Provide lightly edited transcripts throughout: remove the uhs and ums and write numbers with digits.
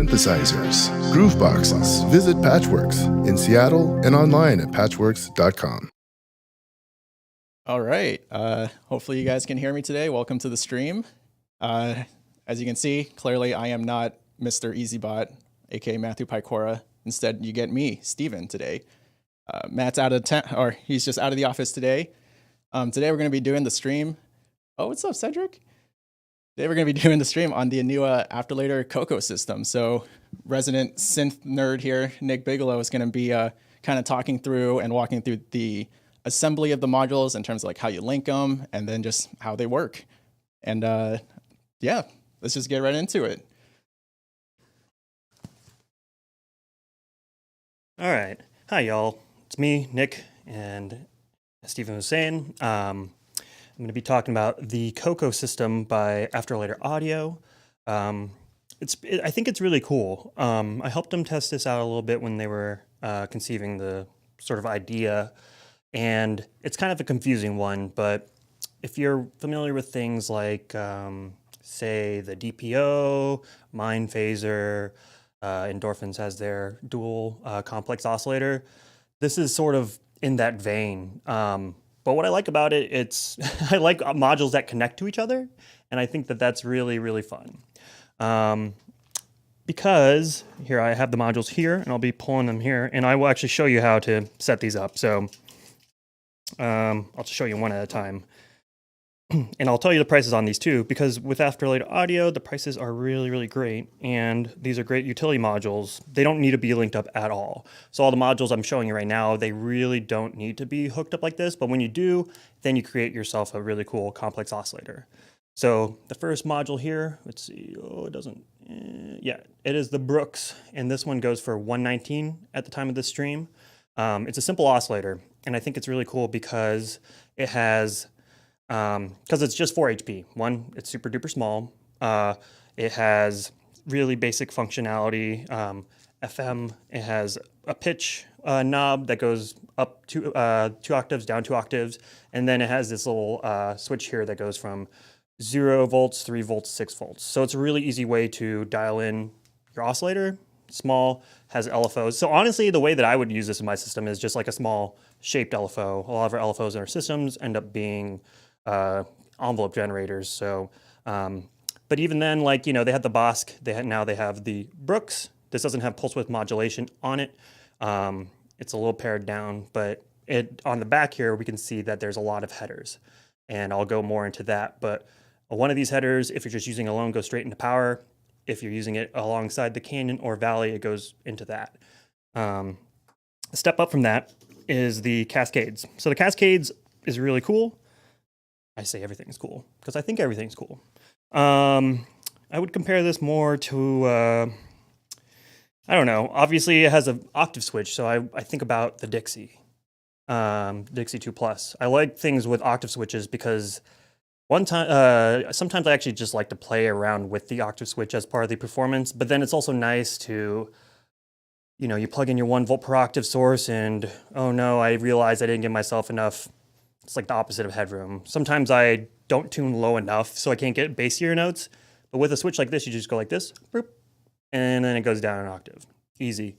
synthesizers, groove boxes. Visit Patchwerks in Seattle and online at patchwerks.com. All right. Hopefully you guys can hear me today. Welcome to the stream. As you can see, clearly I am not Mr. EZBOT, aka Matthew Piecora. Instead, you get me, Steven, today. Matt's out of town, or he's just out of the office today. Today we're going to be doing the stream. Oh, what's up, Cedric? Today we're going to be doing the stream on the new Afterlater Coco System. So resident synth nerd here, Nick Bigelow, is going to be kind of talking through and walking through the assembly of the modules in terms of like how you link them and then just how they work. And yeah, let's just get right into it. All right. Hi, y'all. It's me, Nick, and as Stephen was saying, I'm going to be talking about the Coco System by Afterlater Audio. I think it's really cool. I helped them test this out a little bit when they were conceiving the sort of idea, and it's kind of a confusing one, but if you're familiar with things like, say, the DPO, Mind Phaser, Endorphins has their dual complex oscillator, this is sort of in that vein. But what I like about it, I like modules that connect to each other, and I think that that's really, really fun. Because here I have the modules here, and I'll be pulling them here, and I will actually show you how to set these up. So I'll just show you one at a time. And I'll tell you the prices on these too, because with Afterlater Audio, the prices are really, really great. And these are great utility modules. They don't need to be linked up at all. So all the modules I'm showing you right now, they really don't need to be hooked up like this. But when you do, then you create yourself a really cool complex oscillator. So the first module here, let's see, it doesn't, yeah, it is the Brooks. And this one goes for $119 at the time of this stream. It's a simple oscillator. And I think it's really cool because it has, because it's just 4 HP. One, it's super duper small. It has really basic functionality. FM, it has a pitch knob that goes up 2 octaves, down 2 octaves. And then it has this little switch here that goes from 0 volts, 3 volts, 6 volts. So it's a really easy way to dial in your oscillator. Small, has LFOs. So honestly, the way that I would use this in my system is just like a small shaped LFO. A lot of our LFOs in our systems end up being envelope generators. So, but even then, like, you know, they had the Bosk, now they have the Brooks. This doesn't have pulse width modulation on it. It's a little pared down, but on the back here, we can see that there's a lot of headers, and I'll go more into that. But one of these headers, if you're just using it alone, goes straight into power. If you're using it alongside the Canyon or Valley, it goes into that. A step up from that is the Cascades. So the Cascades is really cool. I say everything's cool because I think everything's cool. I would compare this more to, I don't know. Obviously, it has an octave switch, so I think about the Dixie, Dixie 2 Plus. I like things with octave switches because sometimes I actually just like to play around with the octave switch as part of the performance, but then it's also nice to, you know, you plug in your 1 volt per octave source and, oh no, I realized I didn't give myself enough. It's like the opposite of headroom. Sometimes I don't tune low enough, so I can't get bassier notes. But with a switch like this, you just go like this, boop, and then it goes down an octave. Easy.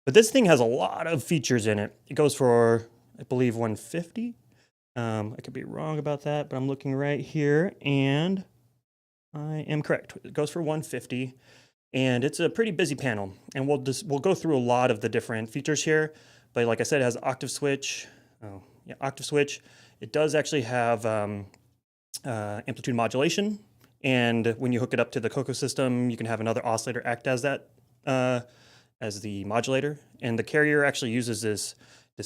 But this thing has a lot of features in it. It goes for, I believe, 150. I could be wrong about that, but I'm looking right here, and I am correct. It goes for 150, and it's a pretty busy panel. And we'll go through a lot of the different features here. But like I said, it has octave switch. Oh, yeah, octave switch. It does actually have amplitude modulation, and when you hook it up to the Coco system, you can have another oscillator act as that, as the modulator. And the carrier actually uses this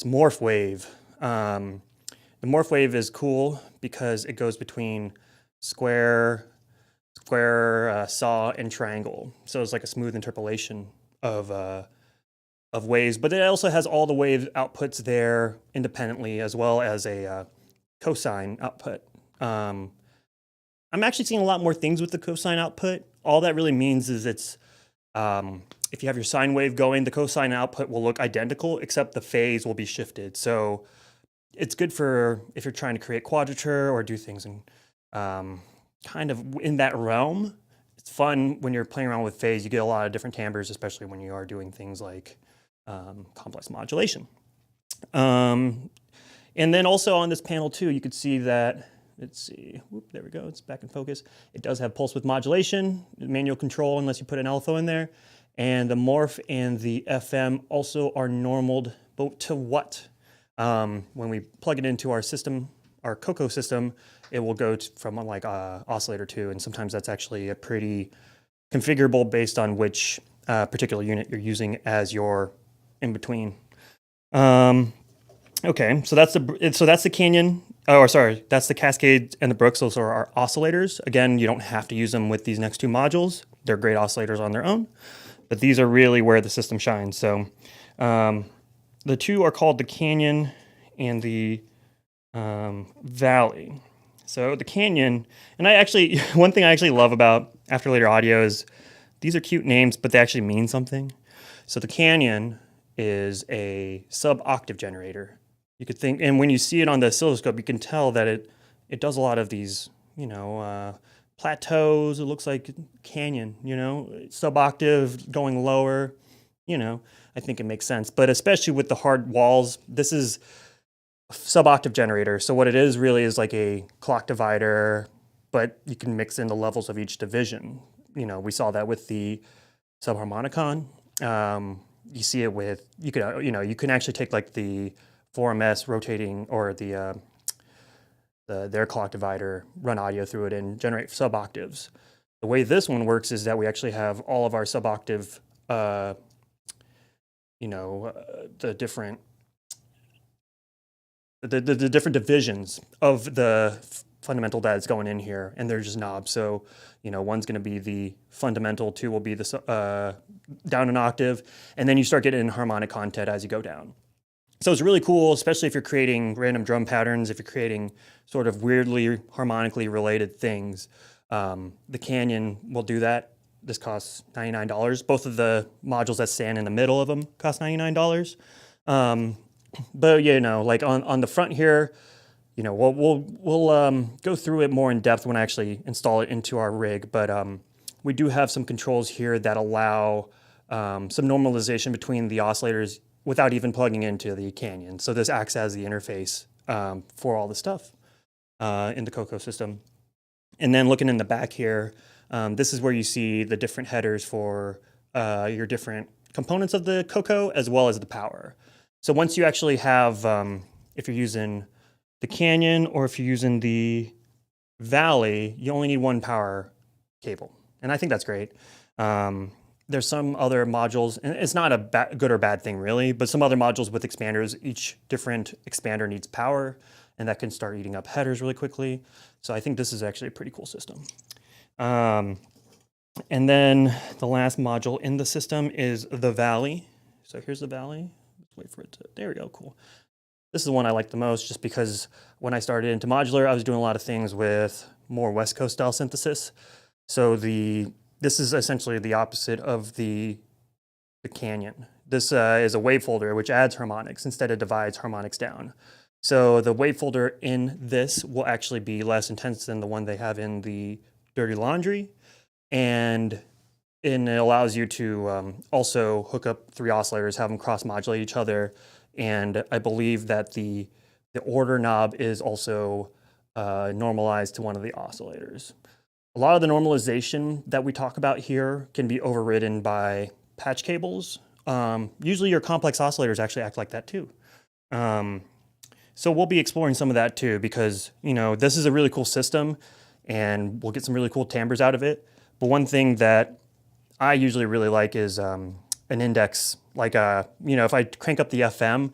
morph wave. The morph wave is cool because it goes between square, saw, and triangle. So it's like a smooth interpolation of waves, but it also has all the wave outputs there independently, as well as a cosine output. I'm actually seeing a lot more things with the cosine output. All that really means is it's, if you have your sine wave going, the cosine output will look identical, except the phase will be shifted. So it's good for if you're trying to create quadrature or do things in kind of in that realm. it's fun when you're playing around with phase. You get a lot of different timbres, especially when you are doing things like complex modulation. And then also on this panel too, you could see that, let's see, whoop, there we go, it's back in focus. It does have pulse width modulation, manual control unless you put an LFO in there. And the morph and the FM also are normaled, but to what? When we plug it into our system, our Coco system, it will go from like oscillator 2, and sometimes that's actually a pretty configurable based on which particular unit you're using as your in-between. Okay, so that's the Canyon. Oh, sorry, that's the Cascade and the Brooks. Those are our oscillators. Again, you don't have to use them with these next two modules. They're great oscillators on their own, but these are really where the system shines. So the two are called the Canyon and the Valley. So the Canyon, and one thing I actually love about After Later Audio is these are cute names, but they actually mean something. So the Canyon is a sub-octave generator. You could think, and when you see it on the oscilloscope, you can tell that it does a lot of these, plateaus. It looks like canyon, sub-octave going lower, I think it makes sense. But especially with the hard walls, this is a sub-octave generator. So what it is really is like a clock divider, but you can mix in the levels of each division. We saw that with the subharmonicon. You see it with, you can actually take like the 4MS rotating or their clock divider, run audio through it and generate sub-octaves. The way this one works is that we actually have all of our sub-octave, the different divisions of the fundamental that's going in here, and they're just knobs. So, one's going to be the fundamental, two will be the down an octave, and then you start getting harmonic content as you go down. So it's really cool, especially if you're creating random drum patterns, if you're creating sort of weirdly harmonically related things. The Canyon will do that. This costs $99. Both of the modules that stand in the middle of them cost $99. But like on the front here, we'll go through it more in depth when I actually install it into our rig. But we do have some controls here that allow some normalization between the oscillators without even plugging into the Canyon. So this acts as the interface for all the stuff in the Coco system. And then looking in the back here, this is where you see the different headers for your different components of the Coco as well as the power. So once you actually have, if you're using the Canyon or if you're using the Valley, you only need one power cable. And I think that's great. There's some other modules, and it's not a good or bad thing really, but some other modules with expanders, each different expander needs power, and that can start eating up headers really quickly. So I think this is actually a pretty cool system. And then the last module in the system is the Valley. So here's the Valley. Let's wait for it to, there we go, cool. This is the one I like the most just because when I started into modular, I was doing a lot of things with more West Coast style synthesis. So this is essentially the opposite of the Canyon. This is a wave folder which adds harmonics instead of divides harmonics down. So the wave folder in this will actually be less intense than the one they have in the Dirty Laundry. And it allows you to also hook up 3 oscillators, have them cross-modulate each other. And I believe that the order knob is also normalized to one of the oscillators. A lot of the normalization that we talk about here can be overridden by patch cables. Usually your complex oscillators actually act like that too. So we'll be exploring some of that too because, this is a really cool system and we'll get some really cool timbres out of it. But one thing that I usually really like is an index. Like, if I crank up the FM,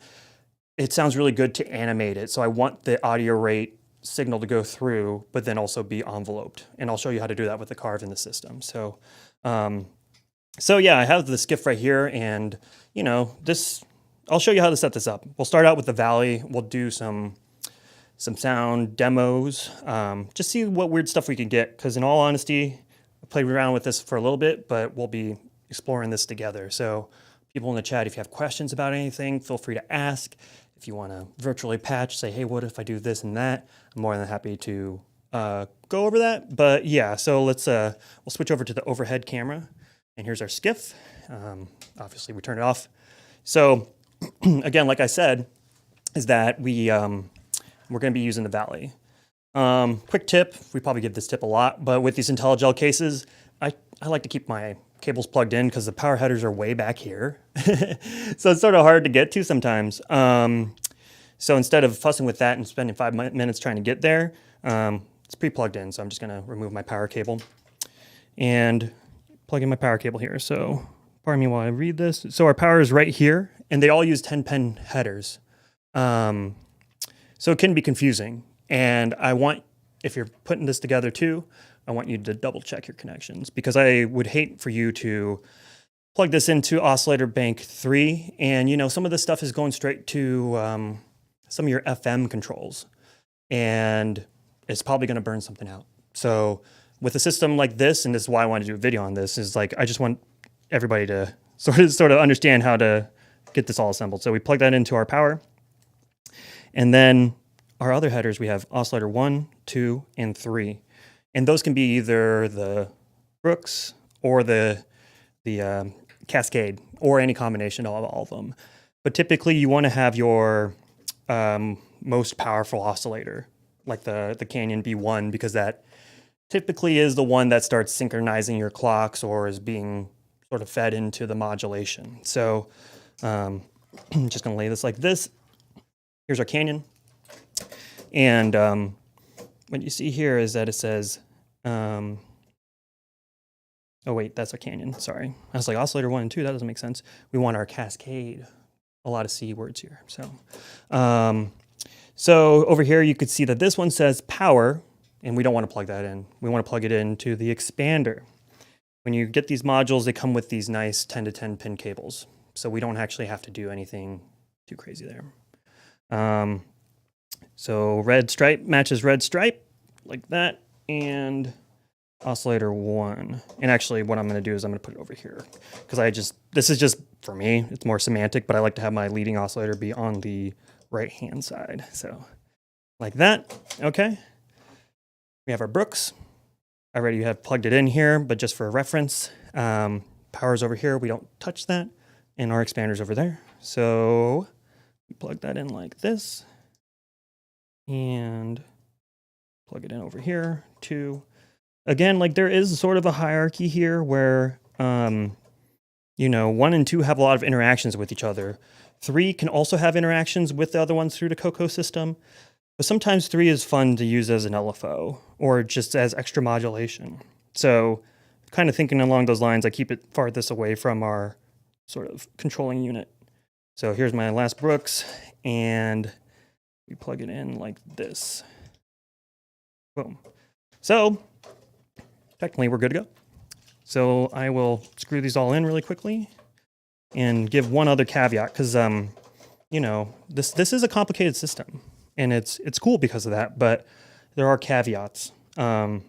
it sounds really good to animate it. So I want the audio rate signal to go through, but then also be enveloped. And I'll show you how to do that with the QARV in the system. So, yeah, I have the skiff right here, and I'll show you how to set this up. We'll start out with the Valley. We'll do some sound demos, just see what weird stuff we can get. Because in all honesty, I played around with this for a little bit, but we'll be exploring this together. So people in the chat, if you have questions about anything, feel free to ask. If you want to virtually patch, say, hey, what if I do this and that? I'm more than happy to go over that, but yeah, so let's we'll switch over to the overhead camera, and here's our skiff. Obviously we turn it off. So again, like I said, is that we're going to be using the Valley. Quick tip, we probably give this tip a lot, but with these IntelliGel cases, I like to keep my cables plugged in because the power headers are way back here. So it's sort of hard to get to sometimes. So instead of fussing with that and spending 5 minutes trying to get there, it's pre-plugged in. So I'm just gonna remove my power cable and plug in my power cable here. So pardon me while I read this. So our power is right here, and they all use 10-pin headers. So it can be confusing. And I want, if you're putting this together too, I want you to double check your connections, because I would hate for you to plug this into oscillator bank 3, and you know, some of this stuff is going straight to some of your FM controls, and it's probably going to burn something out. So with a system like this, and this is why I wanted to do a video on this, is like I just want everybody to sort of understand how to get this all assembled. So we plug that into our power, and then our other headers, we have oscillator 1, 2, and 3. And those can be either the Brooks or the Cascade, or any combination of all of them. But typically you want to have your most powerful oscillator, like the Canyon B1, because that typically is the one that starts synchronizing your clocks or is being sort of fed into the modulation. So I'm just going to lay this like this. Here's our Canyon. And what you see here is that it says, oh wait, that's our Canyon, sorry. I was like, oscillator 1 and 2, that doesn't make sense. We want our Cascade. A lot of C words here. So over here you could see that this one says power, and we don't want to plug that in. We want to plug it into the expander. When you get these modules, they come with these nice 10 to 10 pin cables. So we don't actually have to do anything too crazy there. So red stripe matches red stripe, like that, and oscillator 1. And actually what I'm going to do is I'm going to put it over here, because this is just, for me, it's more semantic, but I like to have my leading oscillator be on the right-hand side. So like that, okay. We have our Brooks. I already have plugged it in here, but just for reference, power's over here, we don't touch that, and our expander's over there. So we plug that in like this, and plug it in over here too. Again, like there is sort of a hierarchy here where, you know, 1 and 2 have a lot of interactions with each other. 3 can also have interactions with the other ones through the Coco system, but sometimes 3 is fun to use as an LFO or just as extra modulation. So kind of thinking along those lines, I keep it farthest away from our sort of controlling unit. So here's my last Brooks, and we plug it in like this. Boom. So technically we're good to go. So I will screw these all in really quickly and give one other caveat, because you know, this is a complicated system, and it's cool because of that, but there are caveats. And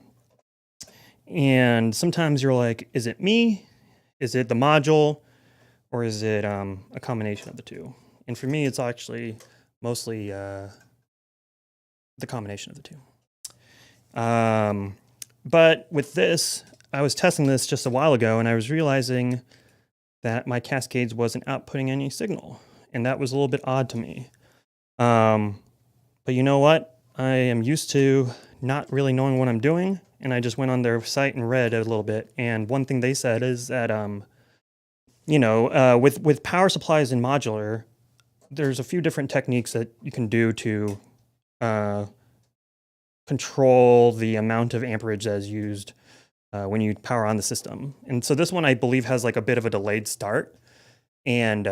sometimes you're like, is it me? Is it the module? Or is it a combination of the two? And for me, it's actually mostly the combination of the two. But with this, I was testing this just a while ago, and I was realizing that my Cascades wasn't outputting any signal, and that was a little bit odd to me. But you know what? I am used to not really knowing what I'm doing, and I just went on their site and read a little bit. And one thing they said is that, you know, with power supplies in modular, there's a few different techniques that you can do to control the amount of amperage that is used when you power on the system. And so this one, I believe, has like a bit of a delayed start. And,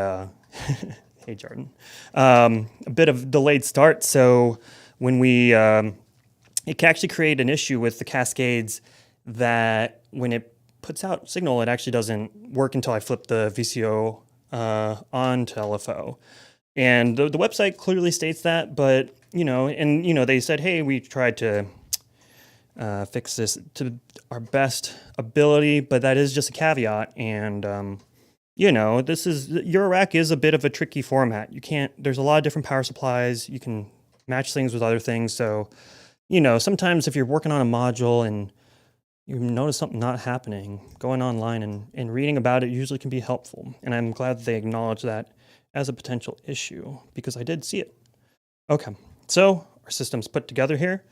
hey, Jordan, a bit of delayed start. So when we, it can actually create an issue with the Cascades that when it puts out signal, it actually doesn't work until I flip the VCO on to LFO. And the website clearly states that, but, you know, and, you know, they said, hey, we tried to fix this to our best ability, but that is just a caveat. And, you know, Eurorack is a bit of a tricky format. You can't, there's a lot of different power supplies. You can match things with other things. So you know, sometimes if you're working on a module and you notice something not happening, going online and reading about it usually can be helpful. And I'm glad that they acknowledge that as a potential issue because I did see it. Okay, so our system's put together here.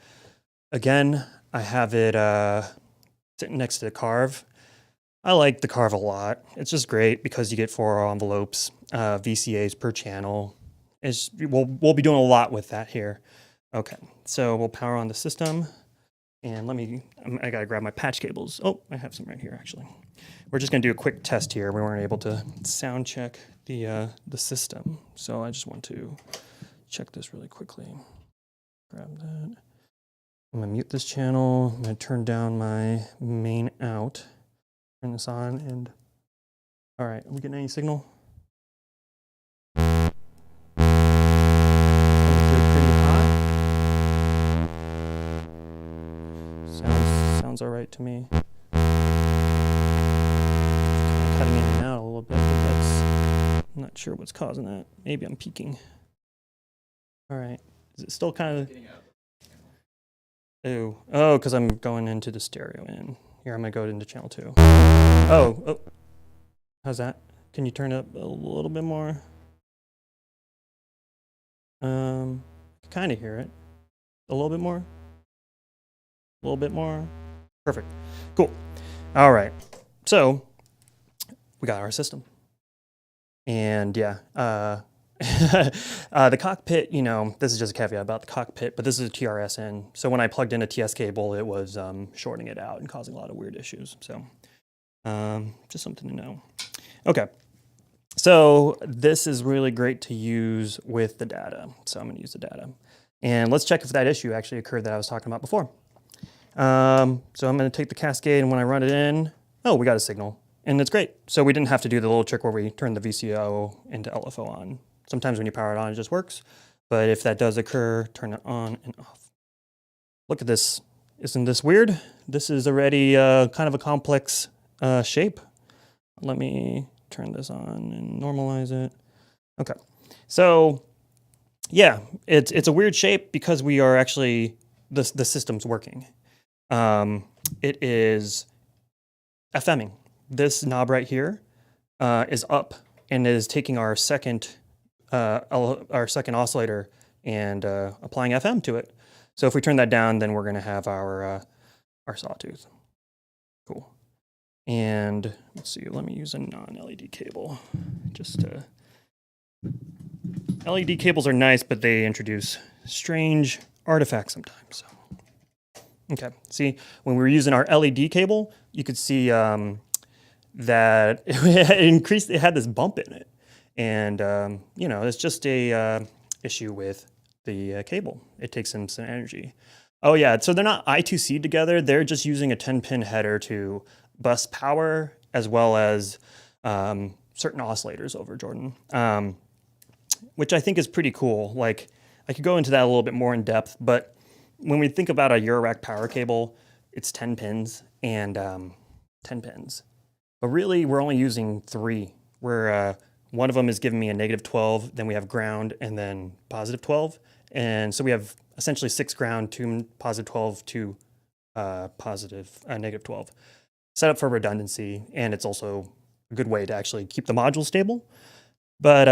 Again, I have it sitting next to the QARV. I like the QARV a lot. It's just great because you get 4 envelopes, VCAs per channel. We'll be doing a lot with that here. Okay, so we'll power on the system. And I gotta grab my patch cables. Oh, I have some right here actually. We're just gonna do a quick test here. We weren't able to sound check the system. So I just want to check this really quickly. Grab that. I'm gonna mute this channel. I'm gonna turn down my main out. Turn this on and, all right, are we getting any signal? Pretty hot. Sounds all right to me. Cutting in and out a little bit, but I'm not sure what's causing that. Maybe I'm peaking. All right, is it still kind of? Oh, because I'm going into the stereo in. Here, I'm gonna go into channel 2. Oh, how's that? Can you turn it up a little bit more? Kind of hear it. A little bit more? A little bit more? Perfect. Cool. All right. So, we got our system. And yeah, the cockpit, you know, this is just a caveat about the cockpit, but this is a TRS-in. So when I plugged in a TS cable, it was shorting it out and causing a lot of weird issues. So just something to know. Okay. So this is really great to use with the data. So I'm going to use the data. And let's check if that issue actually occurred that I was talking about before. So I'm going to take the cascade, and when I run it in, oh, we got a signal. And it's great. So we didn't have to do the little trick where we turn the VCO into LFO on. Sometimes when you power it on, it just works. But if that does occur, turn it on and off. Look at this. Isn't this weird? This is already kind of a complex shape. Let me turn this on and normalize it. Okay. So yeah, it's a weird shape because we are actually, the system's working. It is FMing. This knob right here is up and is taking our second oscillator and applying FM to it. So if we turn that down, then we're going to have our sawtooth. Cool. And let's see, let me use a non-LED cable. LED cables are nice, but they introduce strange artifacts sometimes. So. Okay, see, when we were using our LED cable, you could see that it had this bump in it. And, you know, it's just a issue with the cable. It takes in some energy. Oh, yeah, so they're not I2C together. They're just using a 10-pin header to bus power as well as certain oscillators over, Jordan, which I think is pretty cool. Like, I could go into that a little bit more in depth, but when we think about a Eurorack power cable, it's 10 pins and 10 pins. But really, we're only using 3, where one of them is giving me a -12, then we have ground, and then +12. And so we have essentially 6 ground, 2 +12, 2 -12. Set up for redundancy, and it's also a good way to actually keep the module stable. But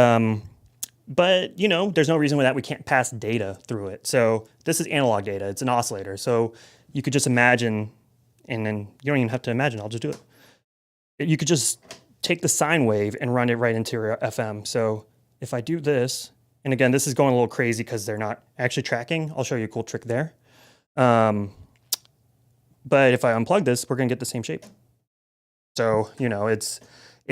you know, there's no reason why that we can't pass data through it. So this is analog data. It's an oscillator. So you could just imagine, and then you don't even have to imagine, I'll just do it. You could just take the sine wave and run it right into your FM. So if I do this, and again, this is going a little crazy because they're not actually tracking. I'll show you a cool trick there. But if I unplug this, we're going to get the same shape. So, you know, it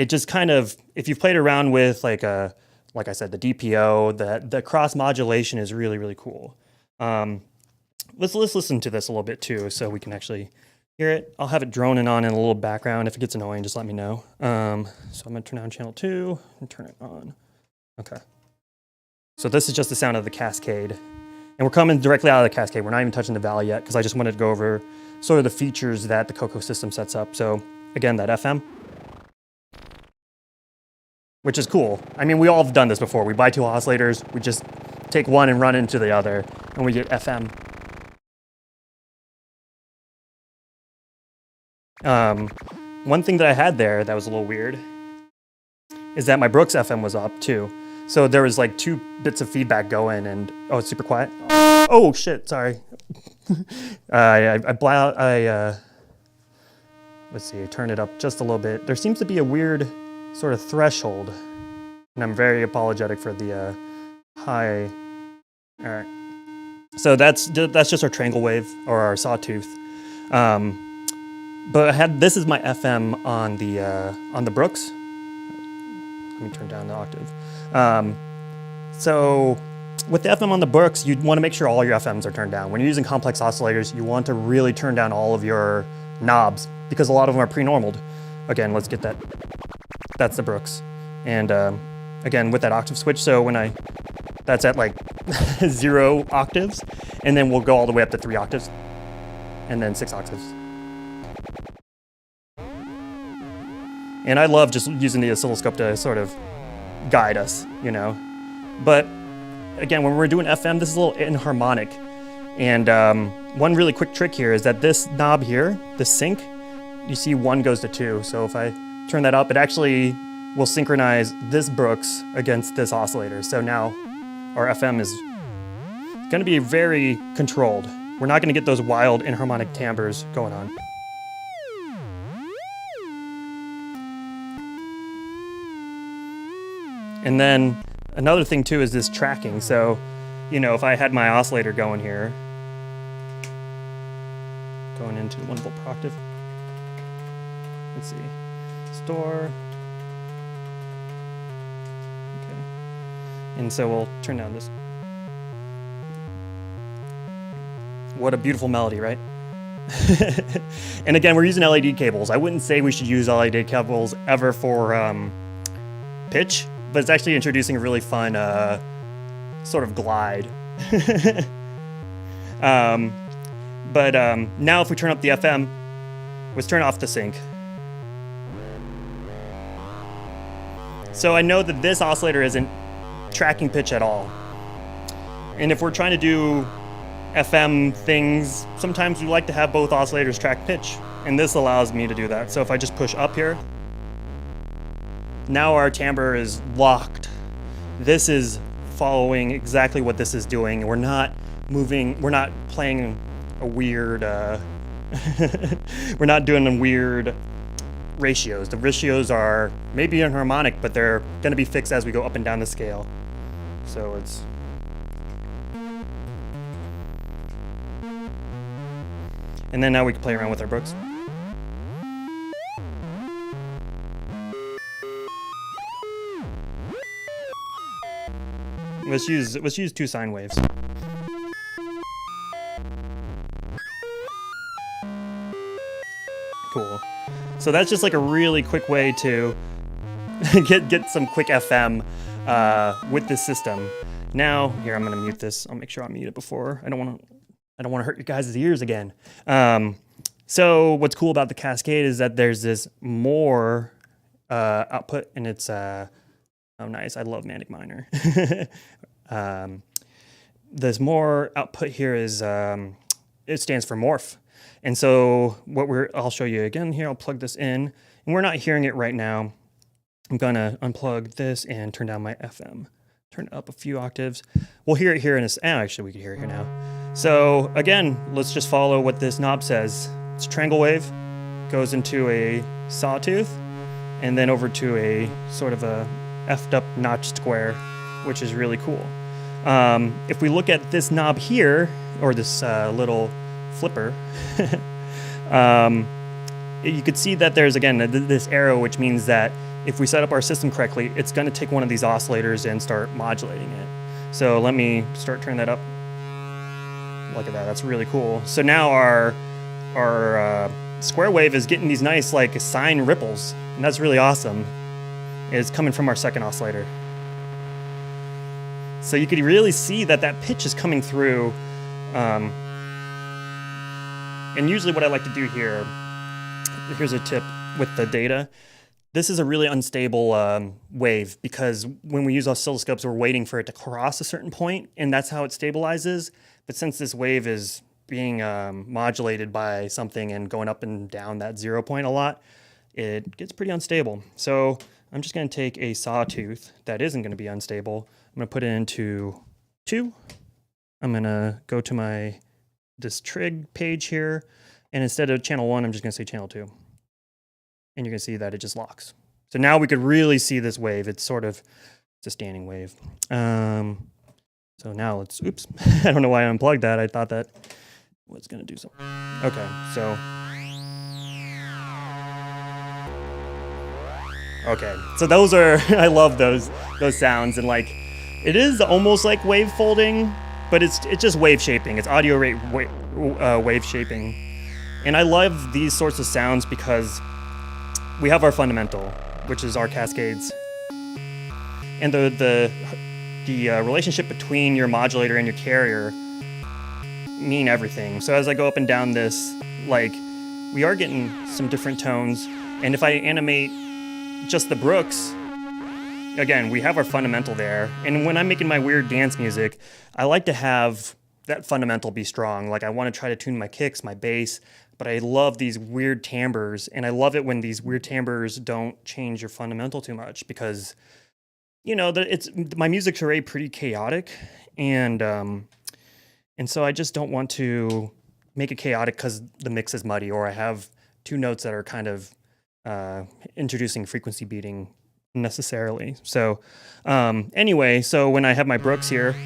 just kind of, if you've played around with like I said, the DPO, the cross modulation is really, really cool. Let's listen to this a little bit too, so we can actually hear it. I'll have it droning on in a little background. If it gets annoying, just let me know. So I'm gonna turn on channel 2 and turn it on. Okay. So this is just the sound of the cascade. And we're coming directly out of the cascade. We're not even touching the valley yet, because I just wanted to go over sort of the features that the Coco system sets up. So again, that FM, which is cool. I mean, we all have done this before. We buy 2 oscillators, we just take one and run into the other, and we get FM. One thing that I had there that was a little weird is that my Brooks FM was up too. So there was like 2 bits of feedback going, and oh, it's super quiet. Oh shit, sorry. Let's see, turn it up just a little bit. There seems to be a weird sort of threshold, and I'm very apologetic for the high. All right, so that's just our triangle wave or our sawtooth. But this is my FM on the Brooks. Let me turn down the octave. So with the FM on the Brooks, you want to make sure all your FMs are turned down. When you're using complex oscillators, you want to really turn down all of your knobs because a lot of them are pre-normaled. Again, let's get that. That's the Brooks. And again, with that octave switch, so that's at like 0 octaves, and then we'll go all the way up to 3 octaves, and then 6 octaves. And I love just using the oscilloscope to sort of guide us, you know. But again, when we're doing FM, this is a little inharmonic. And one really quick trick here is that this knob here, the sync, you see 1 goes to 2. So if I turn that up, it actually will synchronize this Brooks against this oscillator. So now our FM is going to be very controlled. We're not going to get those wild inharmonic timbres going on. And then another thing too is this tracking. So, you know, if I had my oscillator going here, going into the 1 volt per octave. Let's see, store. Okay. And so we'll turn down this. What a beautiful melody, right? And again, we're using LED cables. I wouldn't say we should use LED cables ever for pitch, but it's actually introducing a really fun sort of glide. But now if we turn up the FM, let's turn off the sync. So I know that this oscillator isn't tracking pitch at all. And if we're trying to do FM things, sometimes we like to have both oscillators track pitch, and this allows me to do that. So if I just push up here, now our timbre is locked. This is following exactly what this is doing. We're not moving, we're not playing a weird, we're not doing weird ratios. The ratios are maybe inharmonic, but they're gonna be fixed as we go up and down the scale. So it's, and then now we can play around with our Brooks. Let's use 2 sine waves. Cool. So that's just like a really quick way to get some quick FM with this system. Now, here, I'm gonna mute this. I'll make sure I mute it before. I don't want to hurt your guys' ears again. So what's cool about the Cascade is that there's this more output, and it's oh nice, I love Manic Minor. There's more output here is it stands for morph. And so I'll show you again here. I'll plug this in, and we're not hearing it right now. I'm gonna unplug this and turn down my FM. Turn it up a few octaves. We'll hear it here in a, actually we can hear it here now. So again, let's just follow what this knob says. It's a triangle wave, goes into a sawtooth, and then over to a sort of a effed up notch square, which is really cool. If we look at this knob here, or this little flipper, you could see that there's, again, this arrow, which means that if we set up our system correctly, it's going to take one of these oscillators and start modulating it. So let me start turning that up. Look at that, that's really cool. So now our square wave is getting these nice like sine ripples, and that's really awesome. It's coming from our second oscillator. So you could really see that that pitch is coming through. And usually what I like to do here, here's a tip with the data. This is a really unstable wave, because when we use oscilloscopes, we're waiting for it to cross a certain point, and that's how it stabilizes. But since this wave is being modulated by something and going up and down that 0 point a lot, it gets pretty unstable. So I'm just going to take a sawtooth that isn't going to be unstable. I'm going to put it into 2. I'm going to go to this trig page here, and instead of channel 1, I'm just going to say channel 2. And you're going to see that it just locks. So now we could really see this wave. It's a standing wave. So now let's, oops, I don't know why I unplugged that. I thought that was going to do something. Okay, so. Okay, so those are, I love those sounds, and like, it is almost like wave folding, but it's just wave shaping. It's audio rate wave shaping. And I love these sorts of sounds because we have our fundamental, which is our cascades. And the relationship between your modulator and your carrier mean everything. So as I go up and down this, like, we are getting some different tones. And if I animate just the Brooks, again, we have our fundamental there. And when I'm making my weird dance music, I like to have that fundamental be strong. Like, I want to try to tune my kicks, my bass, but I love these weird timbres. And I love it when these weird timbres don't change your fundamental too much, because you know, my music's already pretty chaotic, and so I just don't want to make it chaotic because the mix is muddy, or I have 2 notes that are kind of introducing frequency beating necessarily. So anyway, so when I have my Brooks here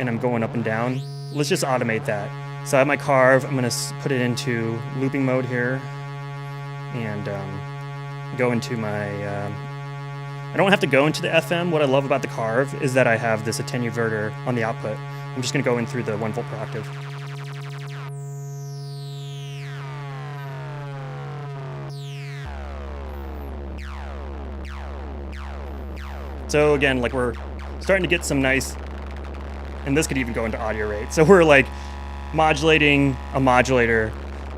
and I'm going up and down, let's just automate that. So I have my QARV. I'm going to put it into looping mode here, and go into my. I don't have to go into the FM. What I love about the QARV is that I have this attenuverter on the output. I'm just going to go in through the 1 volt per octave. So again, like, we're starting to get some nice, and this could even go into audio rate. So we're like modulating a modulator,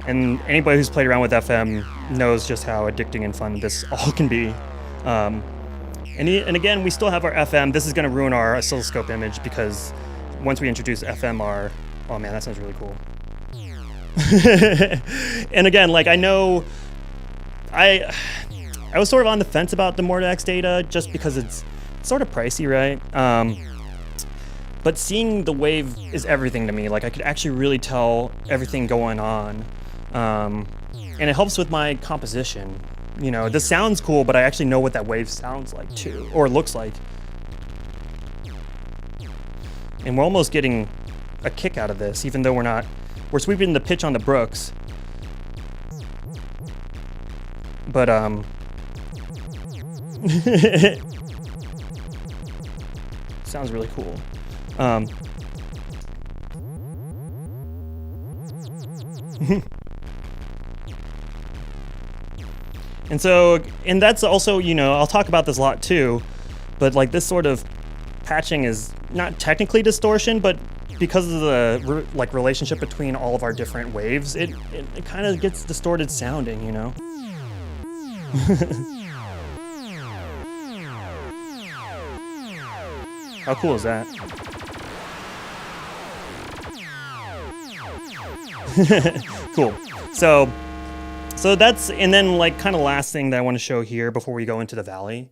and anybody who's played around with FM knows just how addicting and fun this all can be. And again, we still have our FM. This is going to ruin our oscilloscope image, because once we introduce FMR, oh man, that sounds really cool. And again, like, I know, I was sort of on the fence about the Mordax data just because it's sort of pricey, right? But seeing the wave is everything to me. Like, I could actually really tell everything going on. And it helps with my composition. You know, this sounds cool, but I actually know what that wave sounds like too, or looks like. And we're almost getting a kick out of this, even though we're sweeping the pitch on the Brooks. But, sounds really cool. And that's also, you know, I'll talk about this a lot too, but like, this sort of patching is not technically distortion, but because of the relationship between all of our different waves, it kind of gets distorted sounding, you know? How cool is that? Cool. So that's, and then like, kind of last thing that I want to show here before we go into the valley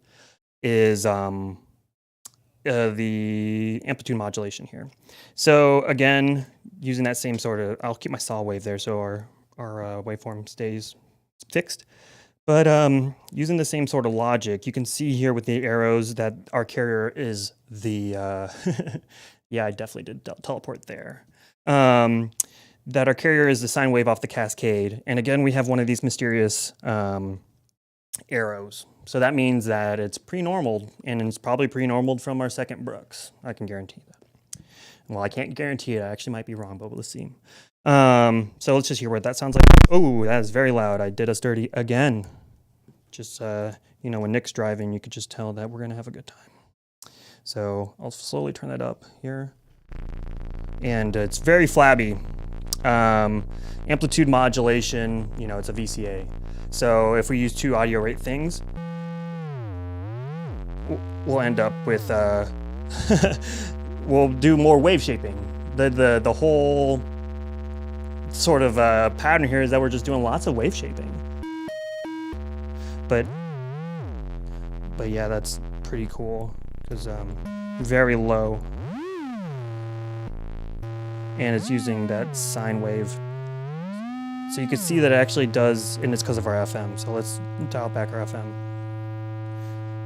is the amplitude modulation here. So again, using that same sort of, I'll keep my saw wave there so our waveform stays fixed. But using the same sort of logic, you can see here with the arrows that our carrier is the, yeah, I definitely did teleport there. That our carrier is the sine wave off the cascade. And again, we have one of these mysterious arrows. So that means that it's pre-normaled, and it's probably pre-normaled from our second Brooks. I can guarantee that. Well, I can't guarantee it. I actually might be wrong, but we'll see. So let's just hear what that sounds like. Oh, that is very loud. I did us dirty again. Just, you know, when Nick's driving, you could just tell that we're going to have a good time. So I'll slowly turn that up here. And it's very flabby. Amplitude modulation, you know, it's a VCA. So if we use 2 audio rate things, we'll end up with, we'll do more wave shaping. The whole sort of pattern here is that we're just doing lots of wave shaping. But yeah, that's pretty cool because very low, and it's using that sine wave. So you can see that it actually does, and it's because of our FM. So let's dial back our FM.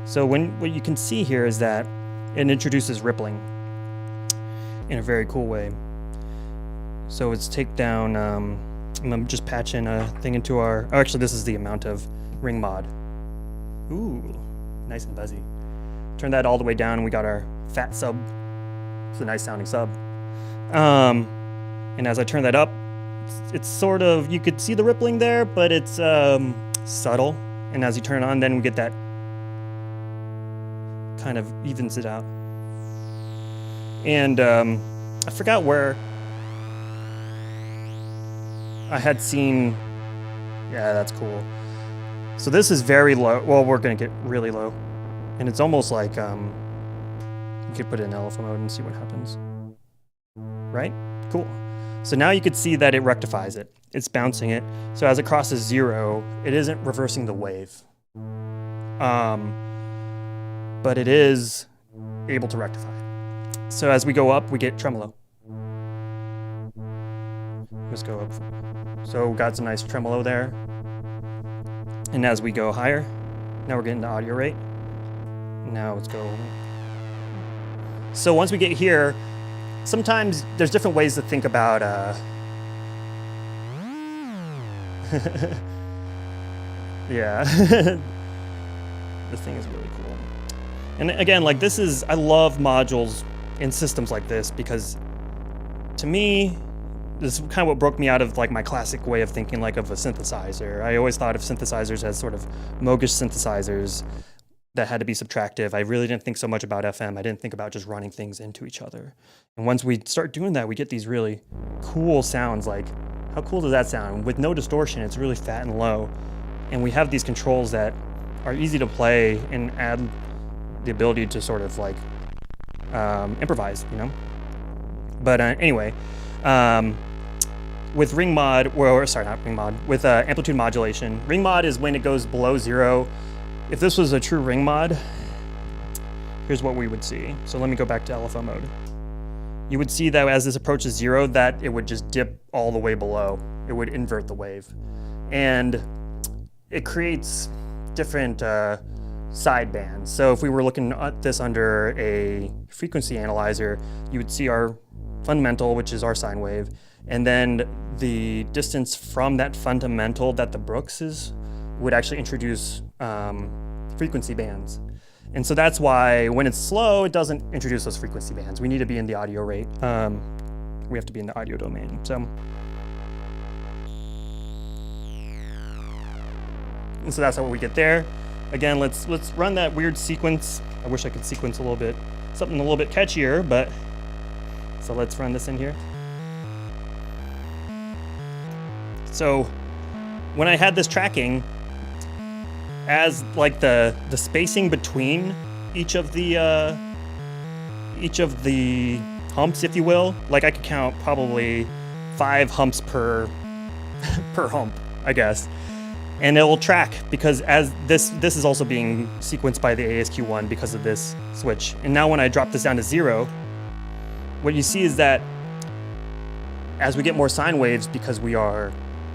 So what you can see here is that it introduces rippling in a very cool way. So it's take down, I'm gonna just patch in a thing into our, oh, actually this is the amount of ring mod. Ooh, nice and buzzy. Turn that all the way down and we got our fat sub. It's a nice sounding sub. And as I turn that up, it's sort of, you could see the rippling there, but it's subtle. And as you turn it on, then we get that kind of evens it out. And I forgot where I had seen, yeah, that's cool. So this is very low. Well, we're gonna get really low. And it's almost like, you could put it in LFO mode and see what happens. Right? Cool. So now you could see that it rectifies it. It's bouncing it. So as it crosses 0, it isn't reversing the wave. But it is able to rectify. So as we go up, we get tremolo. Let's go up. So we got some nice tremolo there. And as we go higher, now we're getting the audio rate. Now let's go. So once we get here, sometimes there's different ways to think about yeah. This thing is really cool. And again, like this is, I love modules in systems like this because to me, this is kind of what broke me out of like my classic way of thinking like of a synthesizer. I always thought of synthesizers as sort of mogish synthesizers that had to be subtractive. I really didn't think so much about FM. I didn't think about just running things into each other. And once we start doing that, we get these really cool sounds. Like, how cool does that sound? With no distortion, it's really fat and low. And we have these controls that are easy to play and add the ability to sort of like improvise, you know? But anyway, with ring mod, or sorry, not ring mod, with amplitude modulation. Ring mod is when it goes below 0. If this was a true ring mod, here's what we would see. So let me go back to LFO mode. You would see that as this approaches 0, that it would just dip all the way below. It would invert the wave. And it creates different side bands. So if we were looking at this under a frequency analyzer, you would see our fundamental, which is our sine wave, and then the distance from that fundamental that the Brooks is would actually introduce frequency bands. And so that's why when it's slow, it doesn't introduce those frequency bands. We need to be in the audio rate. We have to be in the audio domain. So, and so that's how we get there. Again, let's run that weird sequence. I wish I could sequence a little bit, something a little bit catchier, but so let's run this in here. So when I had this tracking, as like the spacing between each of the humps, if you will, like I could count probably 5 humps per hump, I guess. And it will track because as this is also being sequenced by the ASQ1 because of this switch. And now when I drop this down to 0, what you see is that as we get more sine waves, because we are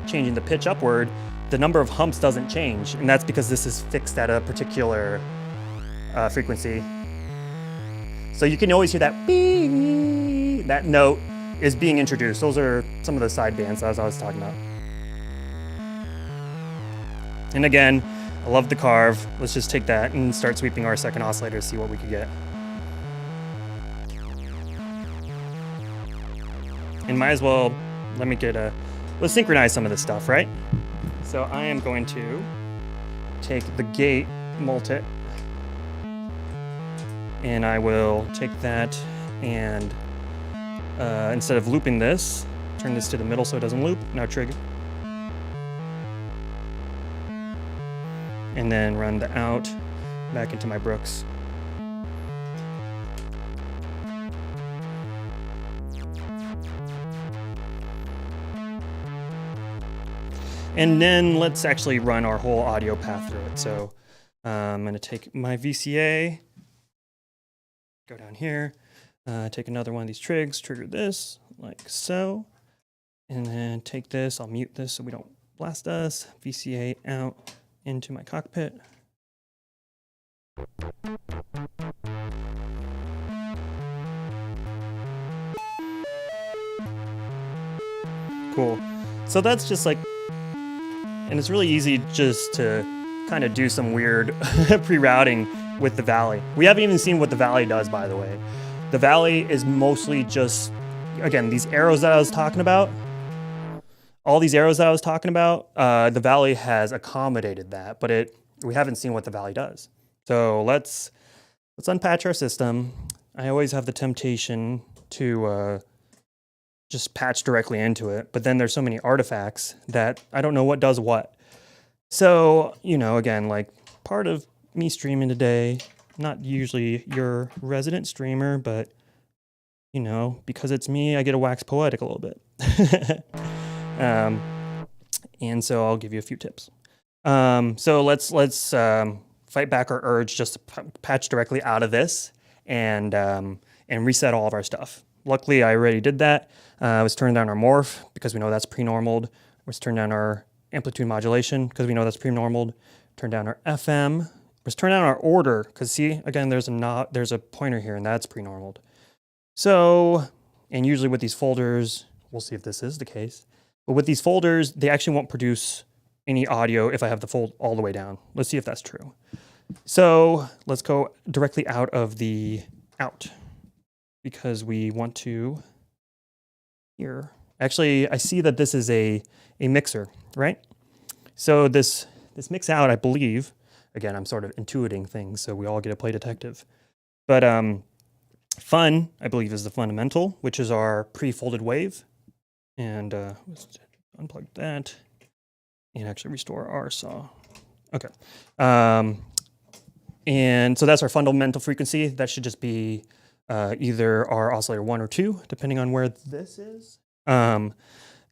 changing the pitch upward, the number of humps doesn't change. And that's because this is fixed at a particular frequency. So you can always hear that beep, that note is being introduced. Those are some of the side bands as I was talking about. And again, I love the QARV. Let's just take that and start sweeping our second oscillator to see what we could get. And might as well, let's synchronize some of this stuff, right? So I am going to take the gate, mult it, and I will take that and instead of looping this, turn this to the middle so it doesn't loop. Now trigger. And then run the out back into my Brooks. And then let's actually run our whole audio path through it. So I'm going to take my VCA, go down here, take another one of these trigs, trigger this like so, and then take this. I'll mute this so we don't blast us. VCA out into my cockpit. Cool. So that's just like, and it's really easy just to kind of do some weird pre-routing with the Valley. We haven't even seen what the Valley does, by the way. The Valley is mostly just, again, these arrows that I was talking about, all these arrows that I was talking about, the Valley has accommodated that, but we haven't seen what the Valley does. So let's unpatch our system. I always have the temptation to just patch directly into it, but then there's so many artifacts that I don't know what does what. So, you know, again, like part of me streaming today, not usually your resident streamer, but you know, because it's me, I get to wax poetic a little bit. And so I'll give you a few tips. So let's fight back our urge just to patch directly out of this and reset all of our stuff. Luckily, I already did that. I was turning down our morph because we know that's pre-normaled. Let's turn down our amplitude modulation because we know that's pre-normaled. Turn down our FM. Let's turn down our order because see, again, there's a pointer here and that's pre-normaled. So, and usually with these folders, we'll see if this is the case, but with these folders, they actually won't produce any audio if I have the fold all the way down. Let's see if that's true. So let's go directly out of the out because we want to here. Actually, I see that this is a mixer, right? So this mix out, I believe, again, I'm sort of intuiting things, so we all get to play detective. But fun, I believe, is the fundamental, which is our pre-folded wave. And let's unplug that and actually restore our saw. Okay. And so that's our fundamental frequency. That should just be either our oscillator 1 or 2, depending on where this is. And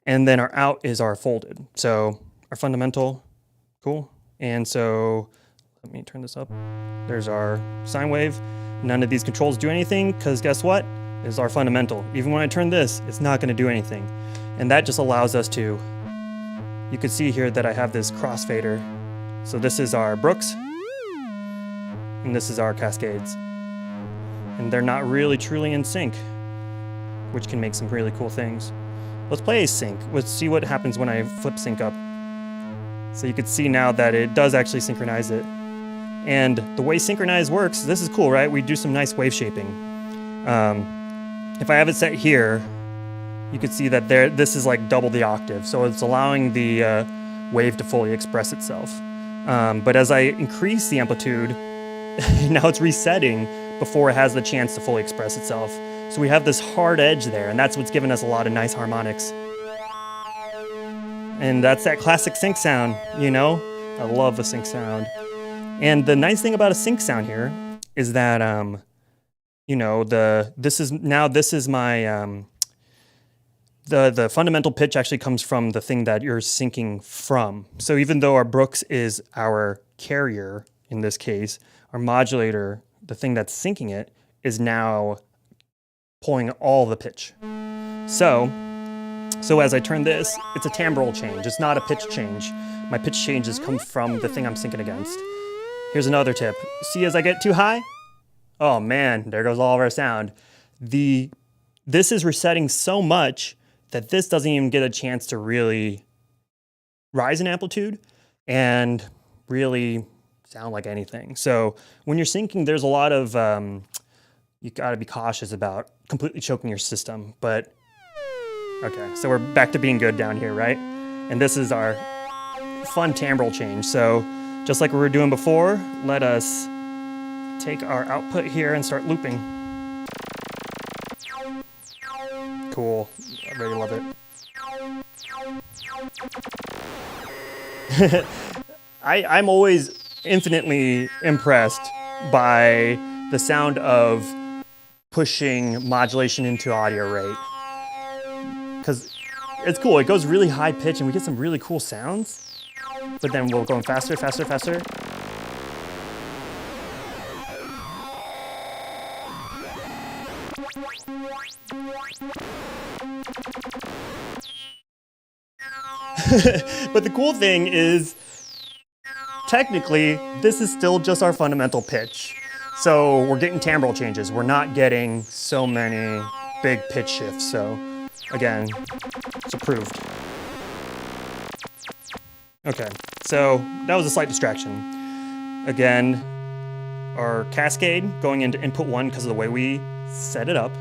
then our out is our folded. So our fundamental, cool. And so let me turn this up. There's our sine wave. None of these controls do anything because guess what? This is our fundamental. Even when I turn this, it's not going to do anything. And that just allows us to, you can see here that I have this crossfader. So this is our Brooks and this is our Cascades. And they're not really truly in sync, which can make some really cool things. Let's play a sync. Let's see what happens when I flip sync up. So you can see now that it does actually synchronize it. And the way synchronize works, this is cool, right? We do some nice wave shaping. If I have it set here, you can see that this is like double the octave. So it's allowing the wave to fully express itself. But as I increase the amplitude, now it's resetting before it has the chance to fully express itself. So we have this hard edge there, and that's what's given us a lot of nice harmonics. And that's that classic sync sound, you know? I love a sync sound. And the nice thing about a sync sound here is that, you know, this is my, the fundamental pitch actually comes from the thing that you're syncing from. So even though our Brooks is our carrier, in this case, our modulator, the thing that's syncing it, is now pulling all the pitch. So as I turn this, it's a timbral change. It's not a pitch change. My pitch changes come from the thing I'm syncing against. Here's another tip. See, as I get too high, oh man, there goes all of our sound. This is resetting so much that this doesn't even get a chance to really rise in amplitude and really sound like anything. So when you're syncing, there's a lot of, you gotta be cautious about completely choking your system, but okay, so we're back to being good down here, right? And this is our fun timbral change. So just like we were doing before, let us take our output here and start looping. Cool, I really love it. I'm always infinitely impressed by the sound of pushing modulation into audio rate. Because it's cool. It goes really high pitch and we get some really cool sounds, but then we're going faster, faster, faster. But the cool thing is, technically, this is still just our fundamental pitch. So we're getting timbral changes. We're not getting so many big pitch shifts. So again, it's approved. Okay, so that was a slight distraction. Again, our cascade going into input 1 because of the way we set it up.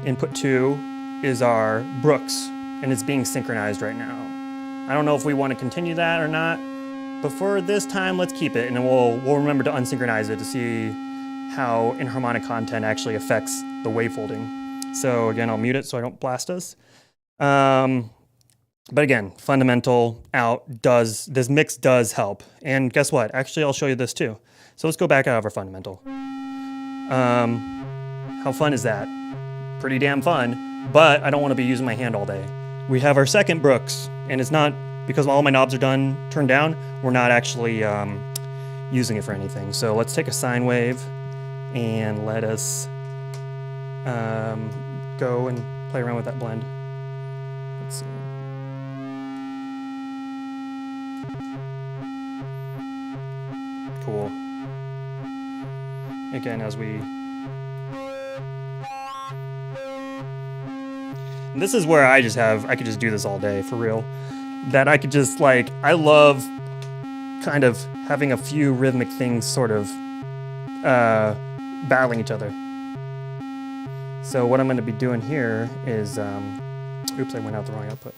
Input 2 is our Brooks, and it's being synchronized right now. I don't know if we want to continue that or not, but for this time, let's keep it, and then we'll remember to unsynchronize it to see how inharmonic content actually affects the wavefolding. So again, I'll mute it so I don't blast us. But again, fundamental out this mix does help. And guess what? Actually, I'll show you this too. So let's go back out of our fundamental. How fun is that? Pretty damn fun, but I don't want to be using my hand all day. We have our second Brooks, and it's not because all my knobs are turned down, we're not actually using it for anything. So let's take a sine wave and let us go and play around with that blend. Let's see. Cool. Again, as we... And this is where I could just do this all day, for real. That I could just, like, I love kind of having a few rhythmic things sort of battling each other. So what I'm going to be doing here is, oops, I went out the wrong output.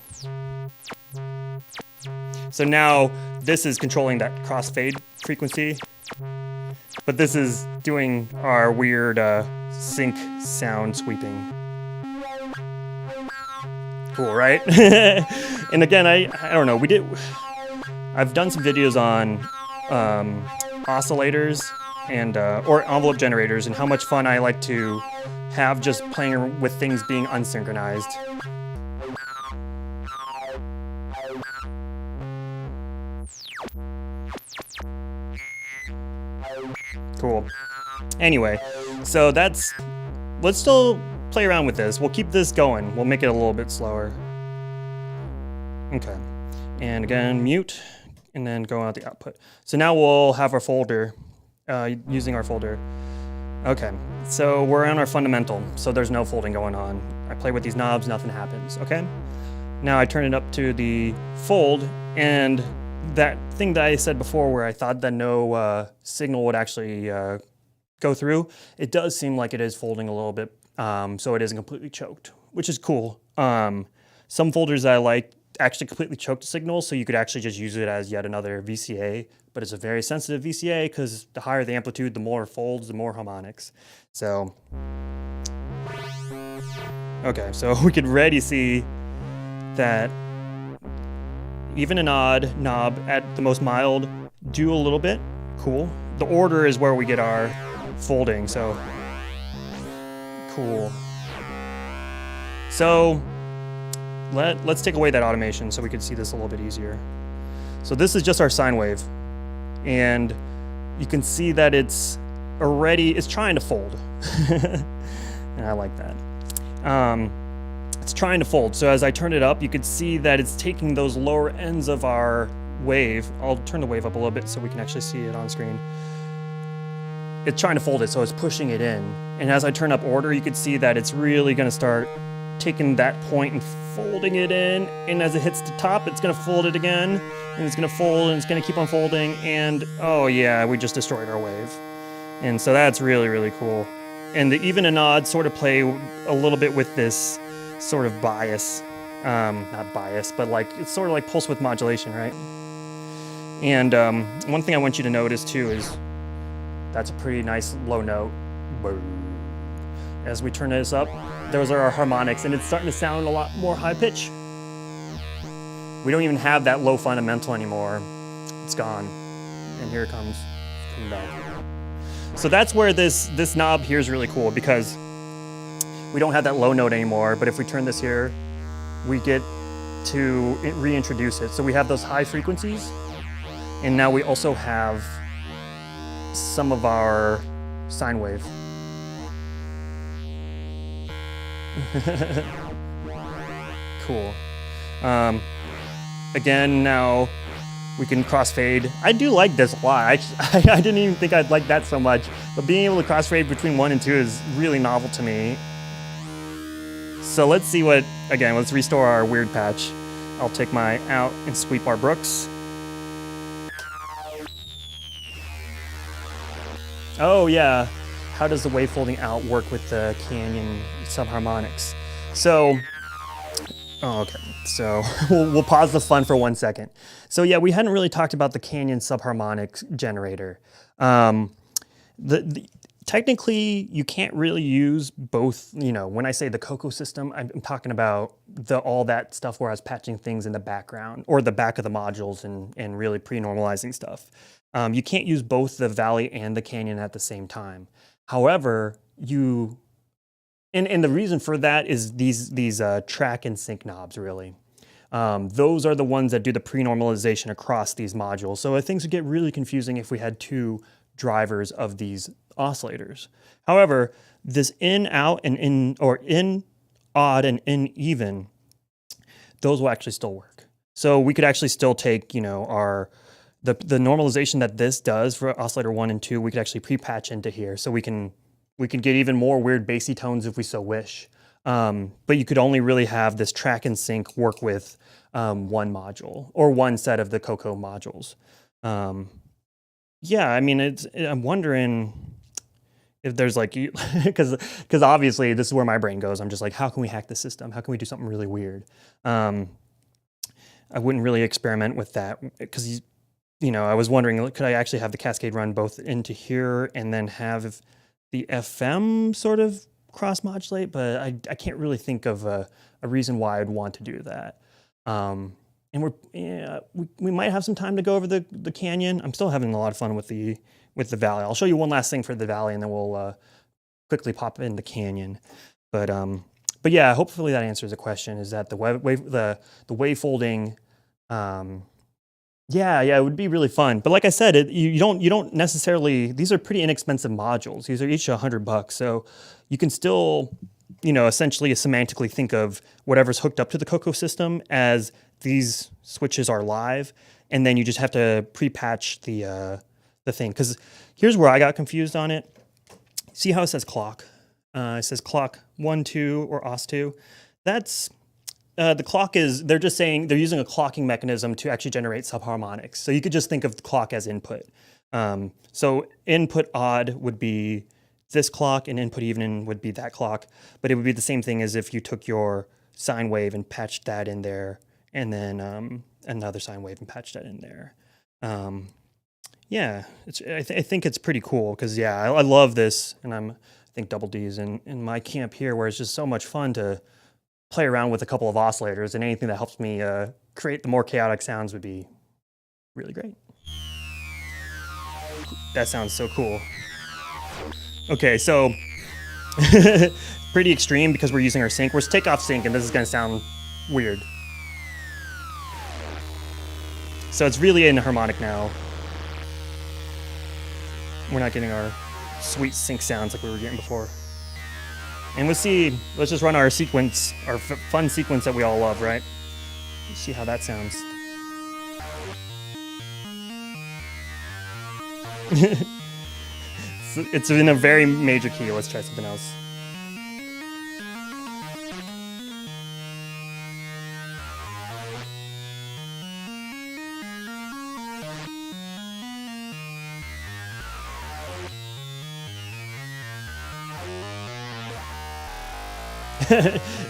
So now this is controlling that crossfade frequency, but this is doing our weird sync sound sweeping. Cool, right? And again, I don't know, I've done some videos on oscillators and or envelope generators and how much fun I like to have just playing with things being unsynchronized. Cool. Anyway, so let's still play around with this. We'll keep this going. We'll make it a little bit slower. Okay. And again, mute, and then go out the output. So now we'll have our folder, using our folder. Okay, so we're on our fundamental, so there's no folding going on. I play with these knobs, nothing happens, okay? Now I turn it up to the fold, and that thing that I said before where I thought that no signal would actually go through, it does seem like it is folding a little bit, so it isn't completely choked, which is cool. Some folders that I like actually completely choke the signal, so you could actually just use it as yet another VCA, but it's a very sensitive VCA because the higher the amplitude, the more it folds, the more harmonics. So, okay, so we could already see that even an odd knob at the most mild do a little bit. Cool. The order is where we get our folding, so cool. So let's take away that automation so we can see this a little bit easier. So this is just our sine wave, and you can see that it's trying to fold. And I like that. It's trying to fold. So as I turn it up, you can see that it's taking those lower ends of our wave. I'll turn the wave up a little bit so we can actually see it on screen. It's trying to fold it, so it's pushing it in. And as I turn up order, you can see that it's really gonna start taking that point and folding it in, and as it hits the top, it's gonna fold it again, and it's gonna fold, and it's gonna keep on folding, and oh yeah, we just destroyed our wave. And so that's really, really cool. And the even and odd sort of play a little bit with this sort of bias. Not bias, but like, it's sort of like pulse width modulation, right? And one thing I want you to notice too is that's a pretty nice low note. As we turn this up, those are our harmonics, and it's starting to sound a lot more high pitch. We don't even have that low fundamental anymore. It's gone. And here it comes, coming back. So that's where this knob here is really cool, because we don't have that low note anymore, but if we turn this here, we get to reintroduce it. So we have those high frequencies, and now we also have some of our sine wave. Cool. Again, now we can crossfade. I do like this a lot. I didn't even think I'd like that so much, but being able to crossfade between 1 and 2 is really novel to me. So let's see what, again, let's restore our weird patch. I'll take my out and sweep our Brooks. Oh yeah, how does the wave folding out work with the Canyon subharmonics? So, oh, okay, so we'll pause the fun for 1 second. So yeah, we hadn't really talked about the Canyon subharmonics generator. Technically, you can't really use both, you know, when I say the Coco system, I'm talking about all that stuff where I was patching things in the background or the back of the modules and really pre-normalizing stuff. You can't use both the Valley and the Canyon at the same time. However, and the reason for that is these track and sync knobs, really. Those are the ones that do the pre-normalization across these modules. So things would get really confusing if we had 2 drivers of these oscillators. However, this in, out, and in, or in, odd, and in, even, those will actually still work. So we could actually still take, you know, the normalization that this does for oscillator 1 and 2, we could actually pre-patch into here. So we can get even more weird bassy tones if we so wish. But you could only really have this track and sync work with 1 module or 1 set of the Coco modules. Yeah, I mean, I'm wondering if there's like, because obviously this is where my brain goes. I'm just like, how can we hack the system? How can we do something really weird? I wouldn't really experiment with that because, you know, I was wondering, could I actually have the cascade run both into here and then have the FM sort of cross-modulate? But I can't really think of a reason why I'd want to do that. And we might have some time to go over the Canyon. I'm still having a lot of fun with the Valley. I'll show you one last thing for the Valley, and then we'll quickly pop in the Canyon. But yeah, hopefully that answers the question. Is that the wave folding? Yeah, it would be really fun. But like I said, you don't necessarily. These are pretty inexpensive modules. These are each $100, so you can still, you know, essentially semantically think of whatever's hooked up to the Coco system as these switches are live, and then you just have to pre-patch the thing. Because here's where I got confused on it. See how it says clock? It says clock 1, 2, or OS2. That's the clock is. They're just saying they're using a clocking mechanism to actually generate subharmonics. So you could just think of the clock as input. So input odd would be this clock, and input even would be that clock. But it would be the same thing as if you took your sine wave and patched that in there, and then another sine wave and patched that in there. Yeah, I think it's pretty cool because, yeah, I love this, and I think Double D's in my camp here, where it's just so much fun to play around with a couple of oscillators, and anything that helps me create the more chaotic sounds would be really great. That sounds so cool. Okay, so pretty extreme because we're using our sync. We're take off sync, and this is going to sound weird. So it's really in harmonic now. We're not getting our sweet sync sounds like we were getting before. And let's just run our sequence, our fun sequence that we all love, right? Let's see how that sounds. It's in a very major key. Let's try something else.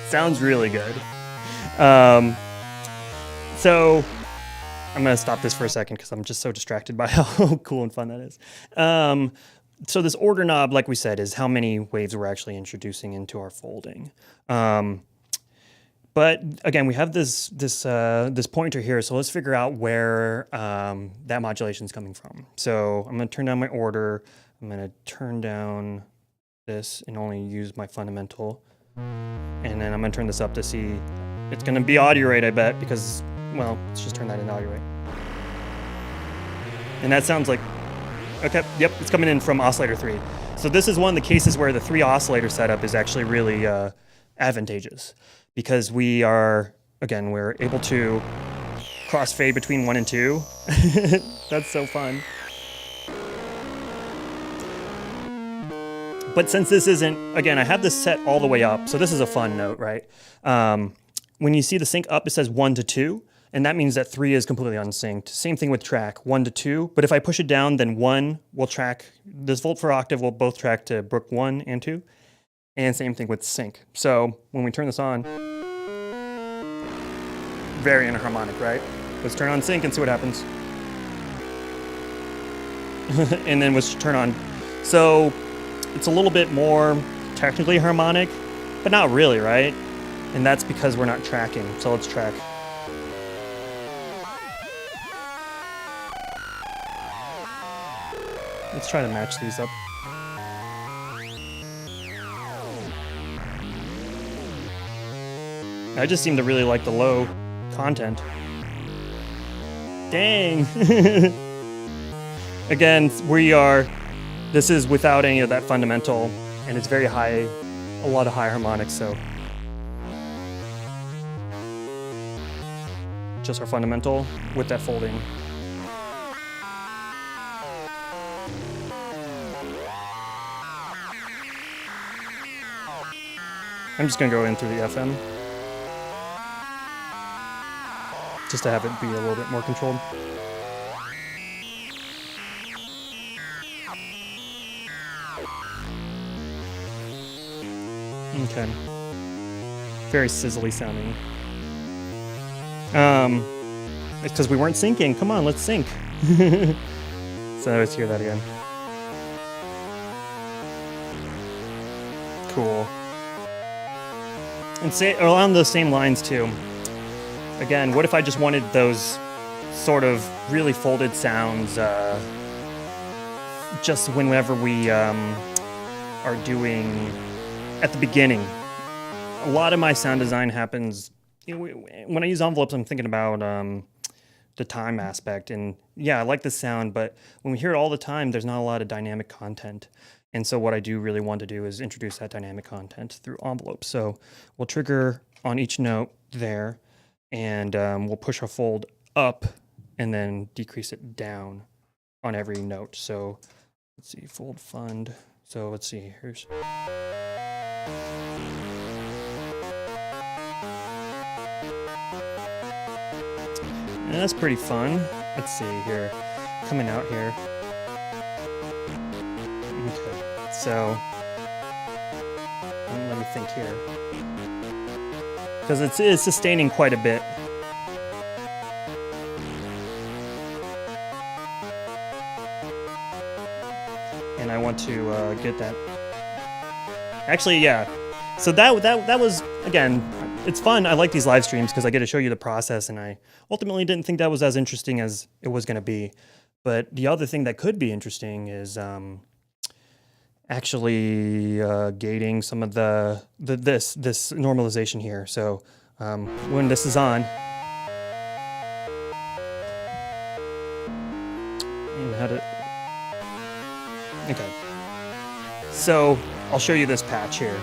Sounds really good. So I'm going to stop this for a second because I'm just so distracted by how cool and fun that is. So this order knob, like we said, is how many waves we're actually introducing into our folding. But again, we have this pointer here, so let's figure out where that modulation is coming from. So I'm going to turn down my order. I'm going to turn down this and only use my fundamental. And then I'm going to turn this up to see It's going to be audio rate, I bet, because, well, let's just turn that into audio rate. And that sounds like, okay, yep, it's coming in from oscillator 3. So this is one of the cases where the 3 oscillator setup is actually really advantageous, because we are, again, we're able to crossfade between 1 and 2. That's so fun. But since this isn't, again, I have this set all the way up, so this is a fun note, right? When you see the sync up, it says 1 to 2, and that means that 3 is completely unsynced. Same thing with track, 1 to 2, but if I push it down, then 1 will track, this volt for octave will both track to Brook 1 and 2, and same thing with sync. So when we turn this on, very enharmonic, right? Let's turn on sync and see what happens. And then let's turn on, so it's a little bit more technically harmonic, but not really, right? And that's because we're not tracking. So let's track. Let's try to match these up. I just seem to really like the low content. Dang. Again, this is without any of that fundamental, and it's very high, a lot of high harmonics, so. Just our fundamental with that folding. I'm just gonna go in through the FM, just to have it be a little bit more controlled. Okay. Very sizzly sounding. It's because we weren't syncing. Come on, let's sync. So let's hear that again. Cool. And say along those same lines too. Again, what if I just wanted those sort of really folded sounds just whenever we are doing at the beginning? A lot of my sound design happens, when I use envelopes, I'm thinking about the time aspect. And yeah, I like the sound, but when we hear it all the time, there's not a lot of dynamic content. And so what I do really want to do is introduce that dynamic content through envelopes. So we'll trigger on each note there, and we'll push our fold up and then decrease it down on every note. So let's see, fold fund. So let's see, here's. And that's pretty fun. Let's see here, coming out here. Okay, so let me think here, because it is sustaining quite a bit. And I want to get that. Actually, yeah. So that was, again, it's fun. I like these live streams because I get to show you the process, and I ultimately didn't think that was as interesting as it was going to be. But the other thing that could be interesting is actually gating some of this normalization here. So when this is on, and how to, okay. So I'll show you this patch here.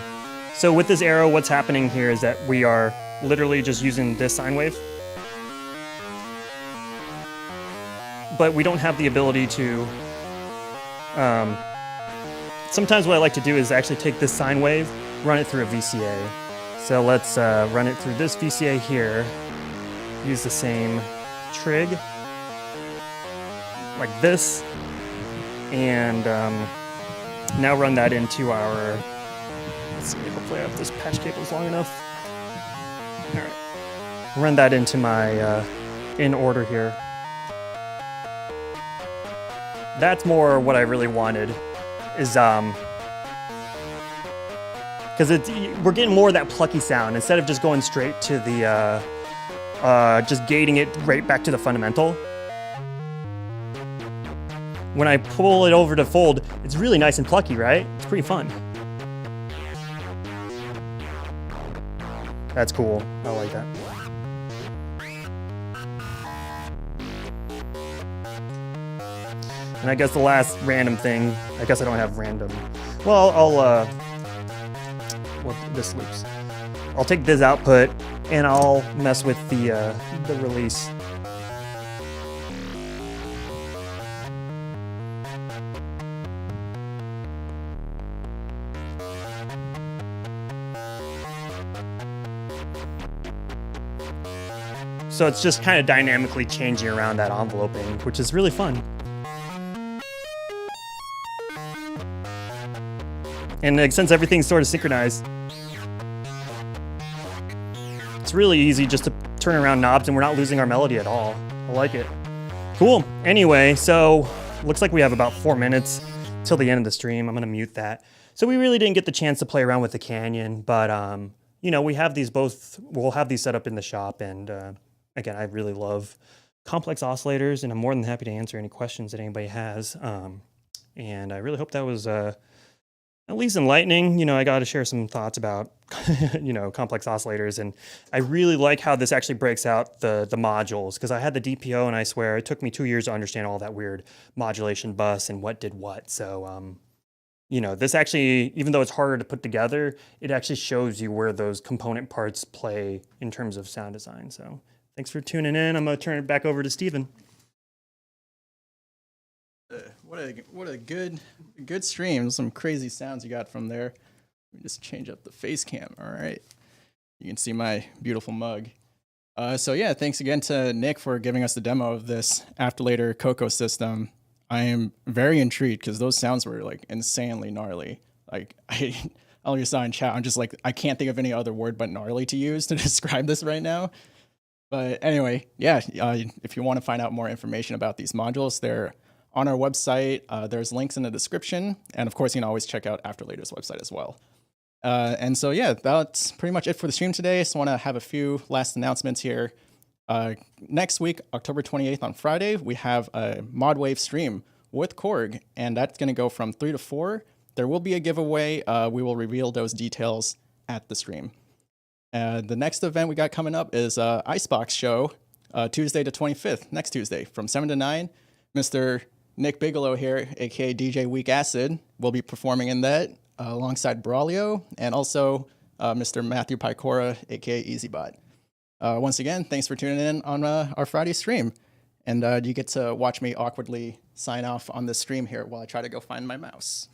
So with this arrow, what's happening here is that we are literally just using this sine wave. But we don't have the ability to, sometimes what I like to do is actually take this sine wave, run it through a VCA. So let's run it through this VCA here, use the same trig, like this, and now run that into our, let's see, hopefully I have this patch cable long enough. All right, run that into my in order here. That's more what I really wanted, is because we're getting more of that plucky sound instead of just going straight to the just gating it right back to the fundamental. When I pull it over to fold, it's really nice and plucky, right? It's pretty fun. That's cool. I like that. And I guess the last random thing, I guess I don't have random. Well, this loops. I'll take this output and I'll mess with the release. So it's just kind of dynamically changing around that enveloping, which is really fun. And since everything's sort of synchronized, it's really easy just to turn around knobs and we're not losing our melody at all. I like it. Cool. Anyway, so looks like we have about 4 minutes till the end of the stream. I'm gonna mute that. So we really didn't get the chance to play around with the Canyon, but you know, we have these we'll have these set up in the shop, and again, I really love complex oscillators, and I'm more than happy to answer any questions that anybody has. And I really hope that was at least enlightening. You know, I got to share some thoughts about, you know, complex oscillators. And I really like how this actually breaks out the modules, because I had the DPO and I swear it took me 2 years to understand all that weird modulation bus and what did what. So, you know, this actually, even though it's harder to put together, it actually shows you where those component parts play in terms of sound design. So thanks for tuning in. I'm going to turn it back over to Steven. What a good stream. Some crazy sounds you got from there. Let me just change up the face cam. All right. You can see my beautiful mug. So yeah, thanks again to Nick for giving us the demo of this After Later Coco System. I am very intrigued because those sounds were like insanely gnarly. Like I already saw in chat, I'm just like, I can't think of any other word but gnarly to use to describe this right now. But anyway, yeah, if you want to find out more information about these modules, they're on our website. There's links in the description. And of course, you can always check out After Later's website as well. And so, yeah, that's pretty much it for the stream today. I just want to have a few last announcements here. Next week, October 28th on Friday, we have a ModWave stream with Korg, and that's going to go from 3 to 4. There will be a giveaway. We will reveal those details at the stream. The next event we got coming up is Icebox Show, Tuesday the 25th, next Tuesday, from 7 to 9. Mr. Nick Bigelow here, aka DJ Weak Acid, will be performing in that alongside Braulio, and also Mr. Matthew Piecora, aka EZBOT. Once again, thanks for tuning in on our Friday stream. And you get to watch me awkwardly sign off on this stream here while I try to go find my mouse.